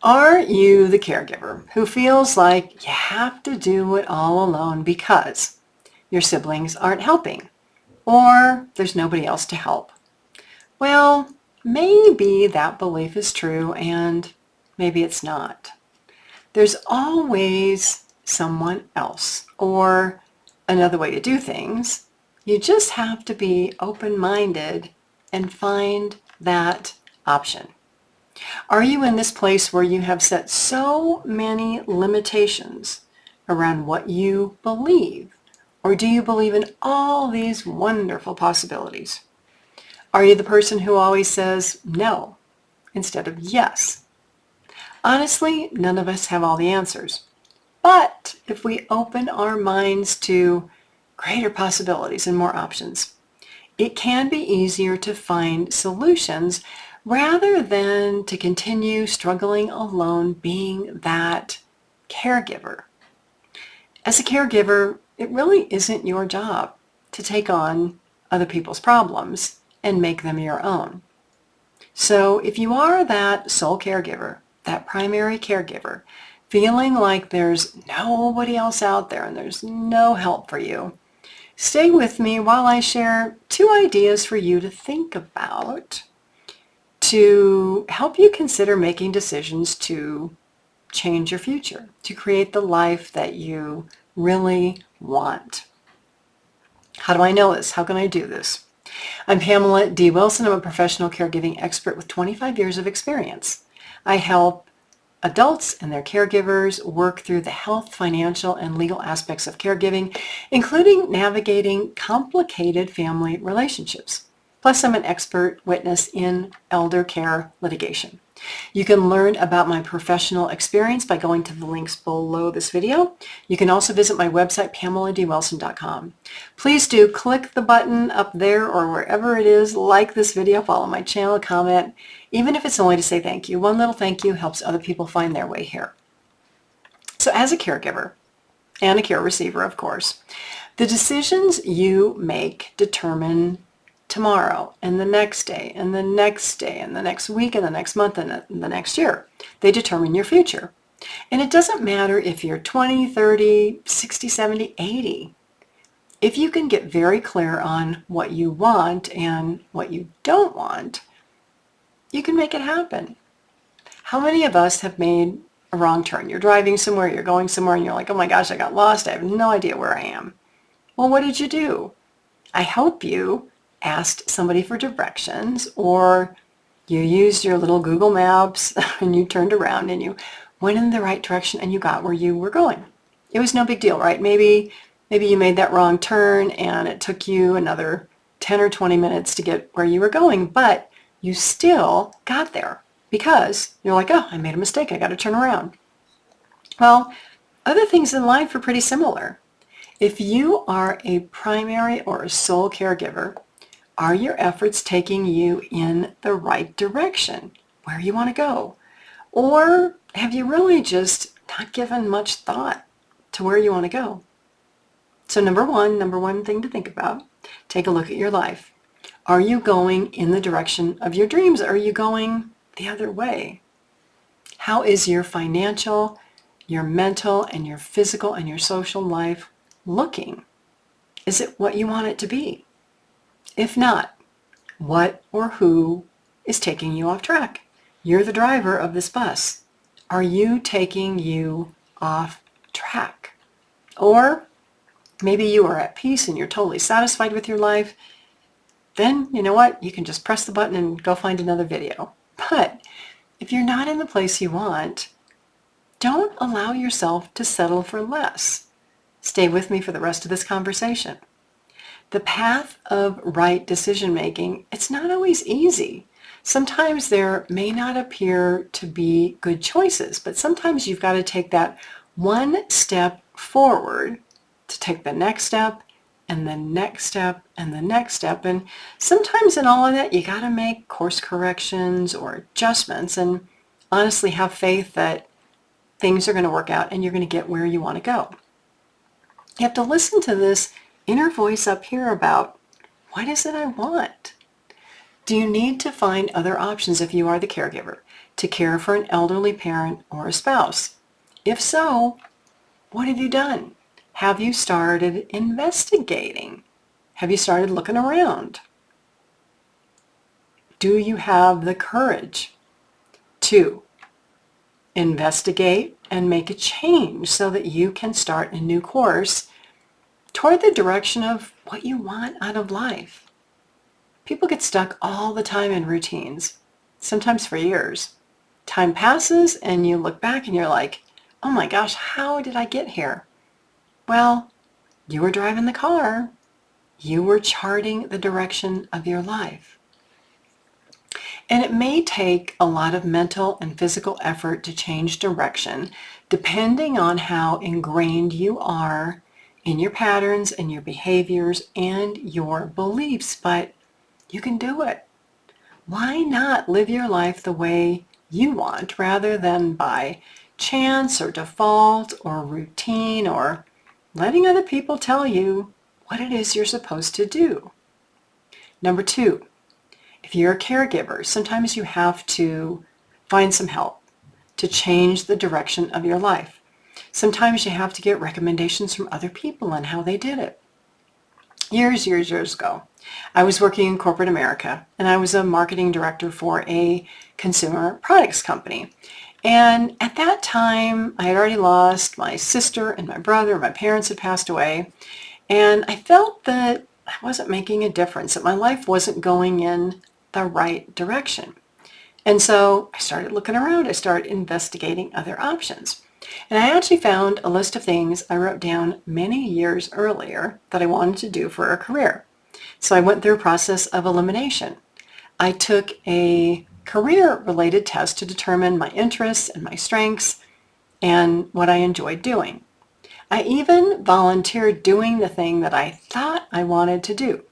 Are you the caregiver who feels like you have to do it all alone because your siblings aren't helping or there's nobody else to help? Well, maybe that belief is true and maybe it's not. There's always someone else or another way to do things. You just have to be open-minded and find that option. Are you in this place where you have set so many limitations around what you believe? Or do you believe in all these wonderful possibilities? Are you the person who always says no instead of yes? Honestly, none of us have all the answers. But if we open our minds to greater possibilities and more options, it can be easier to find solutions rather than to continue struggling alone being that caregiver. As a caregiver, it really isn't your job to take on other people's problems and make them your own. So if you are that sole caregiver, that primary caregiver, feeling like there's nobody else out there and there's no help for you, stay with me while I share 2 ideas for you to think about to help you consider making decisions to change your future, to create the life that you really want. How do I know this? How can I do this? I'm Pamela D Wilson. I'm a professional caregiving expert with 25 years of experience. I help adults and their caregivers work through the health, financial, and legal aspects of caregiving, including navigating complicated family relationships. Plus, I'm an expert witness in elder care litigation. You can learn about my professional experience by going to the links below this video. You can also visit my website, PamelaDWilson.com. Please do click the button up there or wherever it is, like this video, follow my channel, comment, even if it's only to say thank you. One little thank you helps other people find their way here. So as a caregiver, and a care receiver, of course, the decisions you make determine tomorrow and the next day and the next day and the next week and the next month and the next year. They determine your future. And it doesn't matter if you're 20, 30, 60, 70, 80. If you can get very clear on what you want and what you don't want, you can make it happen. How many of us have made a wrong turn? You're driving somewhere, you're going somewhere, and you're like, oh my gosh, I got lost. I have no idea where I am. Well, what did you do? I hope you asked somebody for directions, or you used your little Google Maps and you turned around and you went in the right direction and you got where you were going. It was no big deal, right? Maybe you made that wrong turn and it took you another 10 or 20 minutes to get where you were going, but you still got there because you're like, oh, I made a mistake. I got to turn around. Well, other things in life are pretty similar. If you are a primary or a sole caregiver, are your efforts taking you in the right direction, where you want to go? Or have you really just not given much thought to where you want to go? So number one thing to think about, take a look at your life. Are you going in the direction of your dreams? Are you going the other way? How is your financial, your mental, and your physical and your social life looking? Is it what you want it to be? If not, what or who is taking you off track? You're the driver of this bus. Are you taking you off track? Or maybe you are at peace and you're totally satisfied with your life. Then, you know what? You can just press the button and go find another video. But if you're not in the place you want, don't allow yourself to settle for less. Stay with me for the rest of this conversation. The path of right decision making, it's not always easy. Sometimes there may not appear to be good choices, but sometimes you've got to take that one step forward to take the next step and the next step and the next step. And sometimes in all of that, you got to make course corrections or adjustments and honestly have faith that things are going to work out and you're going to get where you want to go. You have to listen to this inner voice up here about what is it I want? Do you need to find other options if you are the caregiver? to care for an elderly parent or a spouse? If so, what have you done? Have you started investigating? Have you started looking around? Do you have the courage to investigate and make a change so that you can start a new course toward the direction of what you want out of life? People get stuck all the time in routines, sometimes for years. Time passes and you look back and you're like, oh my gosh, how did I get here? Well, you were driving the car. You were charting the direction of your life. And it may take a lot of mental and physical effort to change direction, depending on how ingrained you are in your patterns and your behaviors and your beliefs, but you can do it. Why not live your life the way you want rather than by chance or default or routine or letting other people tell you what it is you're supposed to do? Number 2, if you're a caregiver, sometimes you have to find some help to change the direction of your life. Sometimes you have to get recommendations from other people on how they did it. Years ago, I was working in corporate America, and I was a marketing director for a consumer products company. And at that time, I had already lost my sister and my brother. My parents had passed away. And I felt that I wasn't making a difference, that my life wasn't going in the right direction. And so I started looking around. I started investigating other options. And I actually found a list of things I wrote down many years earlier that I wanted to do for a career. So I went through a process of elimination. I took a career-related test to determine my interests and my strengths and what I enjoyed doing. I even volunteered doing the thing that I thought I wanted to do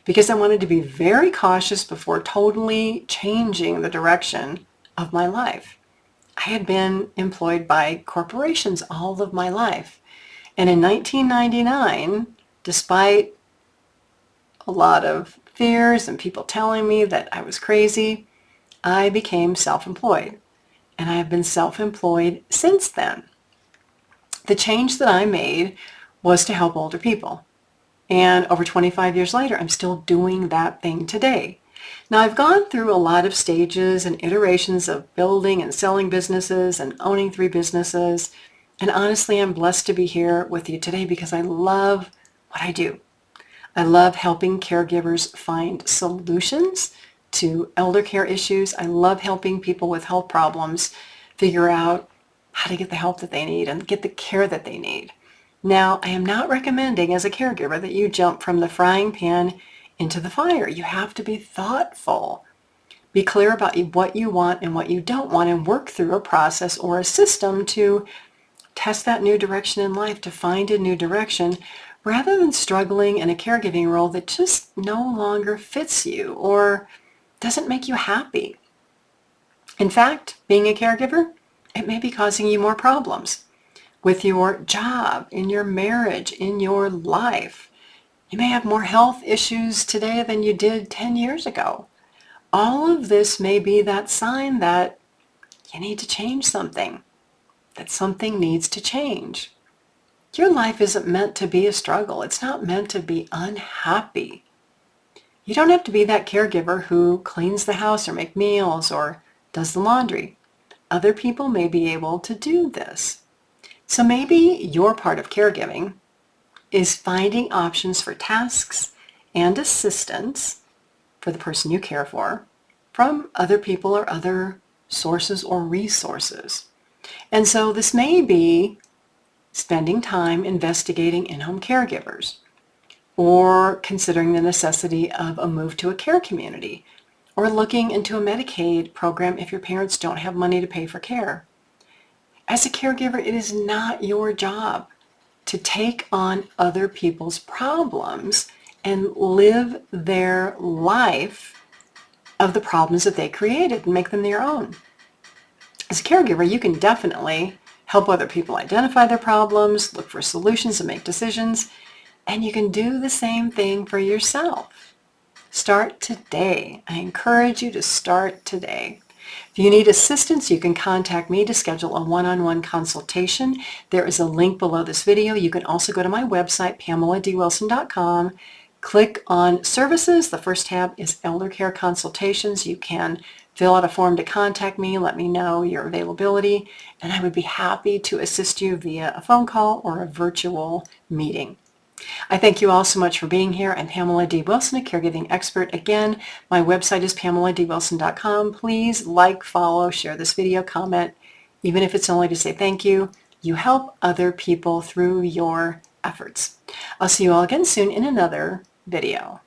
because I wanted to be very cautious before totally changing the direction of my life. I had been employed by corporations all of my life. And in 1999, despite a lot of fears and people telling me that I was crazy, I became self-employed. And I have been self-employed since then. The change that I made was to help older people. And over 25 years later, I'm still doing that thing today. Now, I've gone through a lot of stages and iterations of building and selling businesses and owning 3 businesses. And honestly, I'm blessed to be here with you today because I love what I do. I love helping caregivers find solutions to elder care issues. I love helping people with health problems figure out how to get the help that they need and get the care that they need. Now, I am not recommending as a caregiver that you jump from the frying pan into the fire. You have to be thoughtful. Be clear about what you want and what you don't want and work through a process or a system to test that new direction in life, to find a new direction, rather than struggling in a caregiving role that just no longer fits you or doesn't make you happy. In fact, being a caregiver, it may be causing you more problems with your job, in your marriage, in your life. You may have more health issues today than you did 10 years ago. All of this may be that sign that you need to change something, that something needs to change. Your life isn't meant to be a struggle. It's not meant to be unhappy. You don't have to be that caregiver who cleans the house or makes meals or does the laundry. Other people may be able to do this. So maybe your part of caregiving is finding options for tasks and assistance for the person you care for from other people or other sources or resources. And so this may be spending time investigating in-home caregivers or considering the necessity of a move to a care community or looking into a Medicaid program if your parents don't have money to pay for care. As a caregiver, it is not your job to take on other people's problems and live their life of the problems that they created and make them their own. As a caregiver, you can definitely help other people identify their problems, look for solutions and make decisions, and you can do the same thing for yourself. Start today. I encourage you to start today. If you need assistance, you can contact me to schedule a one-on-one consultation. There is a link below this video. You can also go to my website, PamelaDWilson.com. Click on Services. The first tab is Elder Care Consultations. You can fill out a form to contact me, let me know your availability, and I would be happy to assist you via a phone call or a virtual meeting. I thank you all so much for being here. I'm Pamela D. Wilson, a caregiving expert. Again, my website is PamelaDWilson.com. Please like, follow, share this video, comment, even if it's only to say thank you. You help other people through your efforts. I'll see you all again soon in another video.